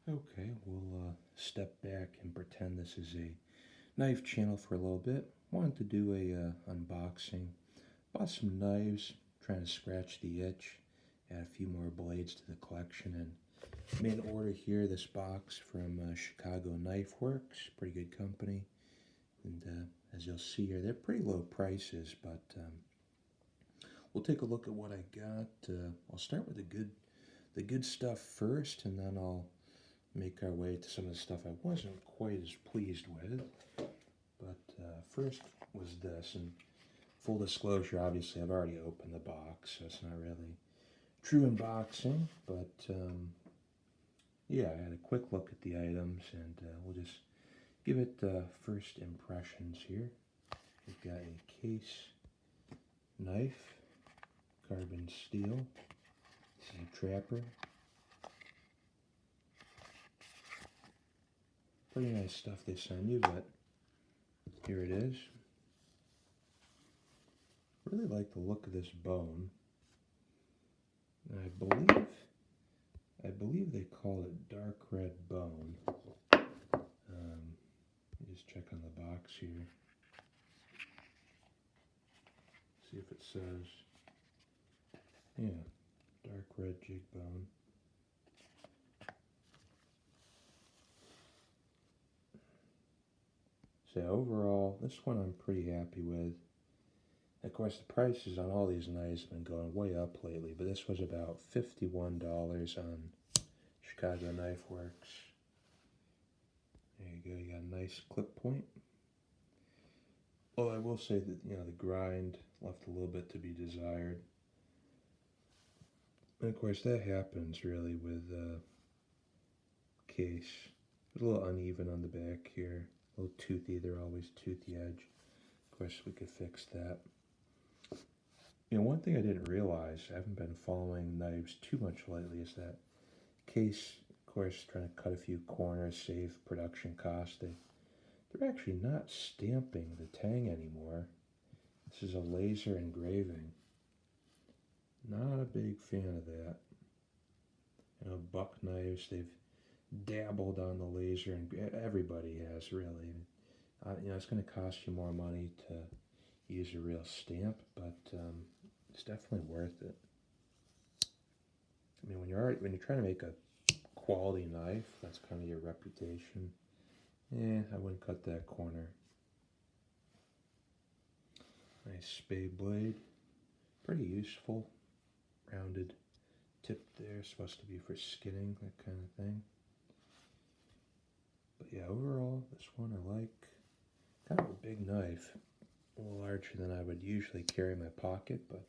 Okay, we'll step back and pretend this is a knife channel for a little bit. Wanted to do a unboxing. Bought some knives, trying to scratch the itch. Add a few more blades to the collection, and made an order here. This box from Chicago Knife Works, pretty good company. And as you'll see here, they're pretty low prices, but we'll take a look at what I got. I'll start with the good stuff first, and then I'll make our way to some of the stuff I wasn't quite as pleased with. But first was this, and full disclosure, obviously I've already opened the box, so it's not really true unboxing, but yeah, I had a quick look at the items, and we'll just give it first impressions here. We've got a case knife, carbon steel. This is a trapper. Pretty nice stuff they send you, but here it is. Really like the look of this bone. And I believe they call it dark red bone. Just check on the box here. See if it says, yeah, dark red jig bone. So overall, this one I'm pretty happy with. Of course, the prices on all these knives have been going way up lately, but this was about $51 on Chicago Knife Works. There you go, you got a nice clip point. Well, I will say that, the grind left a little bit to be desired. And of course, that happens really with case. It's a little uneven on the back here, a little toothy. They're always toothy edge. Of course, we could fix that. One thing I didn't realize, I haven't been following knives too much lately, is that case, of course, trying to cut a few corners, save production costs. They're actually not stamping the tang anymore. This is a laser engraving. Not a big fan of that. Buck knives, they've dabbled on the laser, and everybody has really. It's going to cost you more money to use a real stamp, but it's definitely worth it. When you're trying to make a quality knife, that's kind of your reputation. I wouldn't cut that corner. Nice spade blade, pretty useful. Rounded tip there, supposed to be for skinning, that kind of thing. But yeah, overall, this one I like. Kind of a big knife, a little larger than I would usually carry in my pocket, but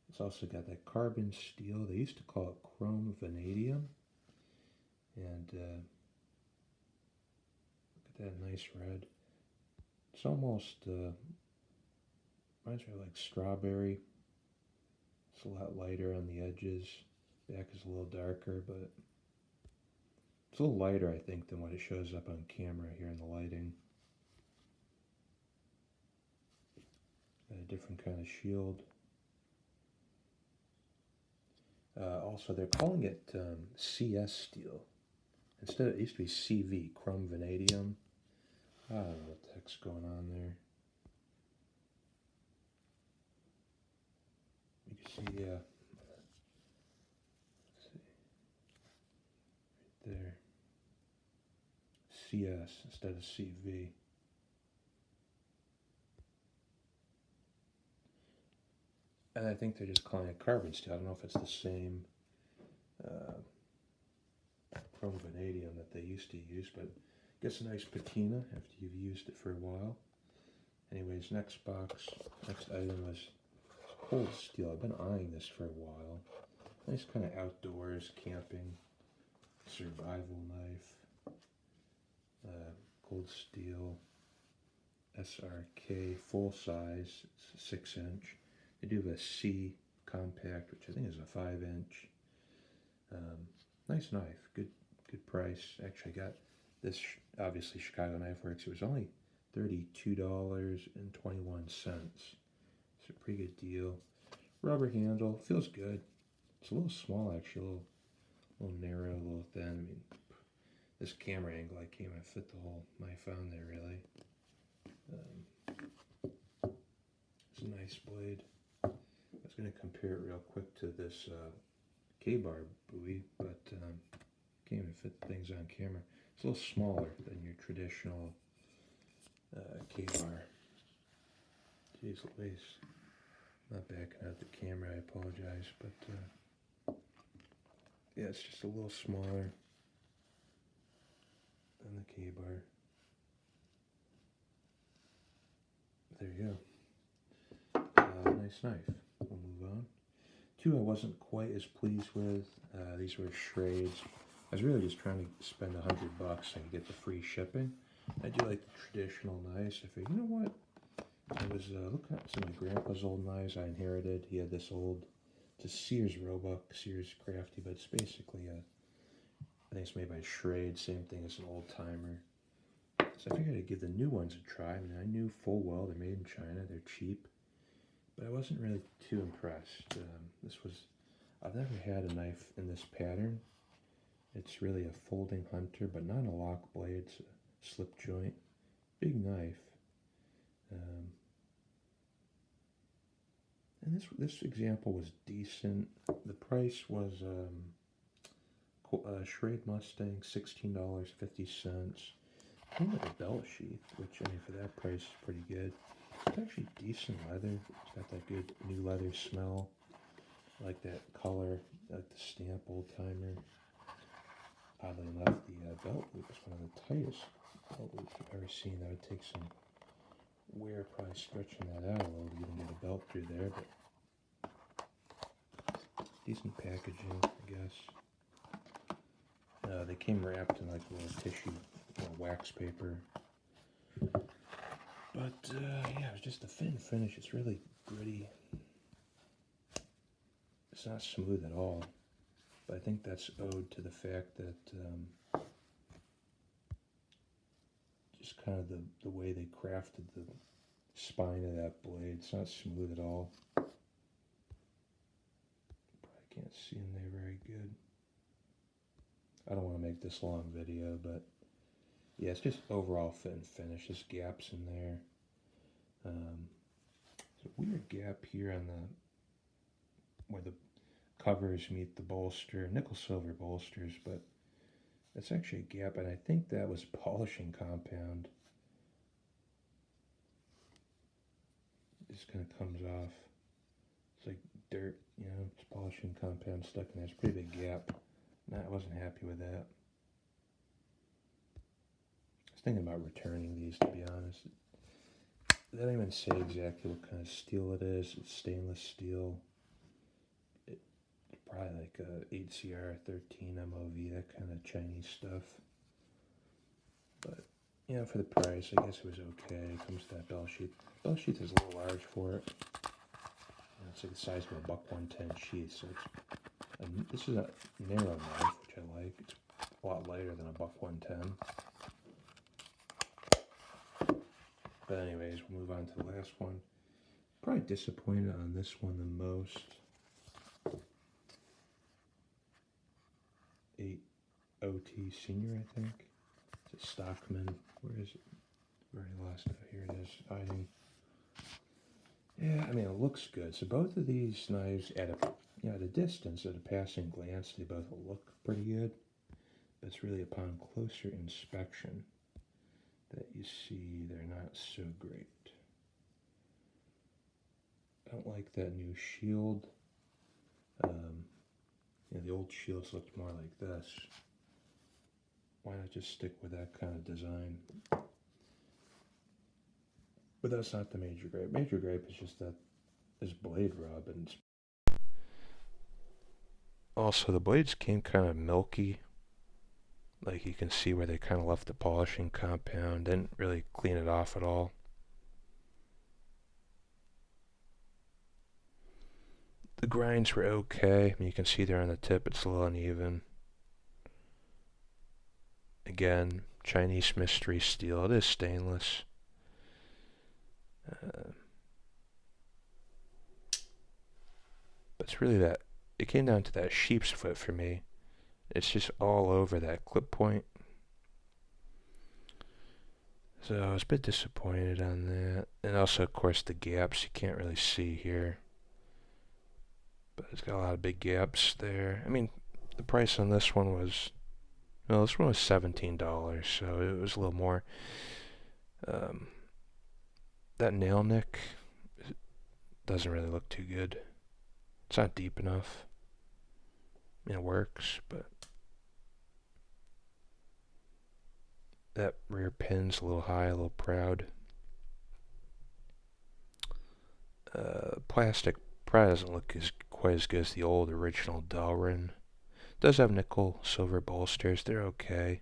it's also got that carbon steel. They used to call it chrome vanadium. And look at that nice red. It's almost, reminds me of like strawberry. It's a lot lighter on the edges. Back is a little darker, but it's a little lighter, I think, than what it shows up on camera here in the lighting. Got a different kind of shield. Also, they're calling it CS steel. Instead, it used to be CV, chrome vanadium. I don't know what the heck's going on there. You can see, let's see, right there. CS instead of CV. And I think they're just calling it carbon steel. I don't know if it's the same chrome vanadium that they used to use, but gets a nice patina after you've used it for a while. Anyways, next item was cold steel. I've been eyeing this for a while. Nice kind of outdoors, camping, survival knife. Cold steel, SRK, full size, it's a 6-inch. They do have a C compact, which I think is a 5-inch. Nice knife, good price. Actually, I got this, obviously Chicago Knife Works. It was only $32.21. It's a pretty good deal. Rubber handle, feels good. It's a little small actually, a A little narrow, a little thin. I mean, this camera angle I can't even fit the whole knife on there really. It's a nice blade. I was going to compare it real quick to this K-bar buoy, but can't even fit the things on camera. It's a little smaller than your traditional K-bar. Jeez Louise. Not backing out the camera, I apologize, but yeah, it's just a little smaller than the K-bar. There you go. Nice knife. We'll move on. Two I wasn't quite as pleased with. These were Schrades. I was really just trying to spend $100 and get the free shipping. I do like the traditional knives. I figured, you know what? I was looking at some of my grandpa's old knives I inherited. He had this old, it's a Sears Roebuck, Sears Crafty, but it's basically I think it's made by Schrades, same thing as an old timer. So I figured I'd give the new ones a try. I mean, I knew full well they're made in China, they're cheap, but I wasn't really too impressed. I've never had a knife in this pattern. It's really a folding hunter, but not a lock blade, it's a slip joint. Big knife. And this example was decent. The price was Schrade Mustang, $16.50. Came with a belt sheath, which I mean for that price is pretty good. It's actually decent leather. It's got that good new leather smell. I like that color, I like the stamp, old timer. Oddly enough, the belt loop is one of the tightest belt loops I've ever seen. That would take some wear, probably stretching that out a little to even get a belt through there, but decent packaging, I guess. They came wrapped in like a little tissue, wax paper. But yeah, it was just a thin finish. It's really gritty. It's not smooth at all. But I think that's owed to the fact that just kind of the way they crafted the spine of that blade. It's not smooth at all. Probably can't see in there very good. I don't want to make this long video, but yeah, it's just overall fit and finish. There's gaps in there. There's a weird gap here on where the covers meet the bolster, nickel silver bolsters, but that's actually a gap, and I think that was polishing compound. It just kind of comes off. It's like dirt, you know, it's polishing compound stuck in there. It's a pretty big gap. No, I wasn't happy with that. I was thinking about returning these, to be honest. They don't even say exactly what kind of steel it is. It's stainless steel. It's probably like a 8CR13 MOV, that kind of Chinese stuff. But, you know, for the price, I guess it was okay. It comes to that bell sheath. Bell sheath is a little large for it. You know, it's like the size of a buck 110 sheath, so this is a narrow knife, which I like. It's a lot lighter than a buck 110. But anyways, we'll move on to the last one. Probably disappointed on this one the most. 8OT Senior, I think. It's a Stockman. Where is it? Very last. Here it is, hiding. Yeah, I mean, it looks good. So both of these knives, at a distance, at a passing glance, they both look pretty good. But it's really upon closer inspection that you see they're not so great. I don't like that new shield. The old shields looked more like this. Why not just stick with that kind of design? But that's not the major gripe. Major gripe is just that this blade rub, and also the blades came kind of milky. Like you can see where they kind of left the polishing compound, didn't really clean it off at all. The grinds were okay. I mean, you can see there on the tip it's a little uneven. Again, Chinese mystery steel. It is stainless. But it's really it came down to that sheep's foot for me. it's just all over that clip point. So I was a bit disappointed on that. And also, of course, the gaps you can't really see here. But it's got a lot of big gaps there. I mean, the price on this one was, well, this one was $17, so it was a little more. That nail nick doesn't really look too good. It's not deep enough. I mean, it works, but that rear pin's a little high, a little proud. Plastic probably doesn't look quite as good as the old original Delrin. It does have nickel silver bolsters. They're okay.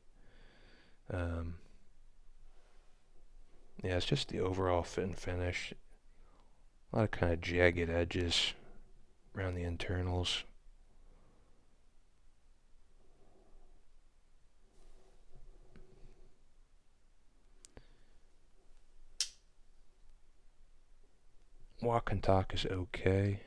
Yeah, it's just the overall fit and finish. A lot of kind of jagged edges around the internals. Walk and talk is okay.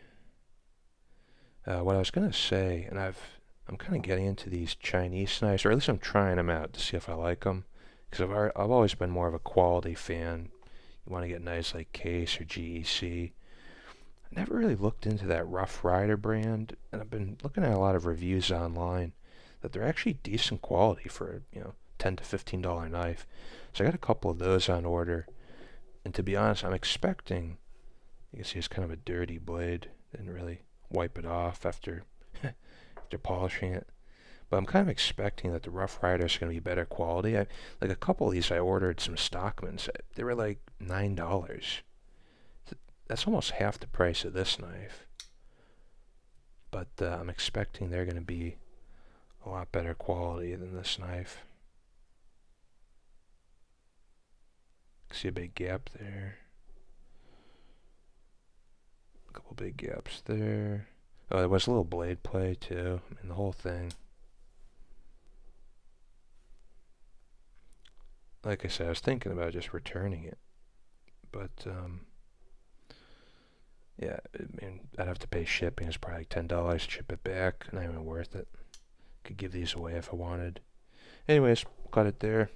What I was gonna say, and I'm kind of getting into these Chinese knives, or at least I'm trying them out to see if I like them, because I've always been more of a quality fan. You want to get knives like Case or GEC. I never really looked into that Rough Rider brand, and I've been looking at a lot of reviews online that they're actually decent quality for $10 to $15 knife. So I got a couple of those on order, and to be honest, I'm expecting. You can see it's kind of a dirty blade. Didn't really wipe it off after polishing it. But I'm kind of expecting that the Rough Rider is going to be better quality. Like a couple of these, I ordered some Stockmans. They were like $9. That's almost half the price of this knife. But I'm expecting they're going to be a lot better quality than this knife. See a big gap there. A couple big gaps there. Oh, there was a little blade play too. I mean, the whole thing. Like I said, I was thinking about just returning it. But, yeah, I mean, I'd have to pay shipping. It's probably like $10 to ship it back. Not even worth it. Could give these away if I wanted. Anyways, cut it there.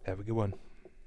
Have a good one.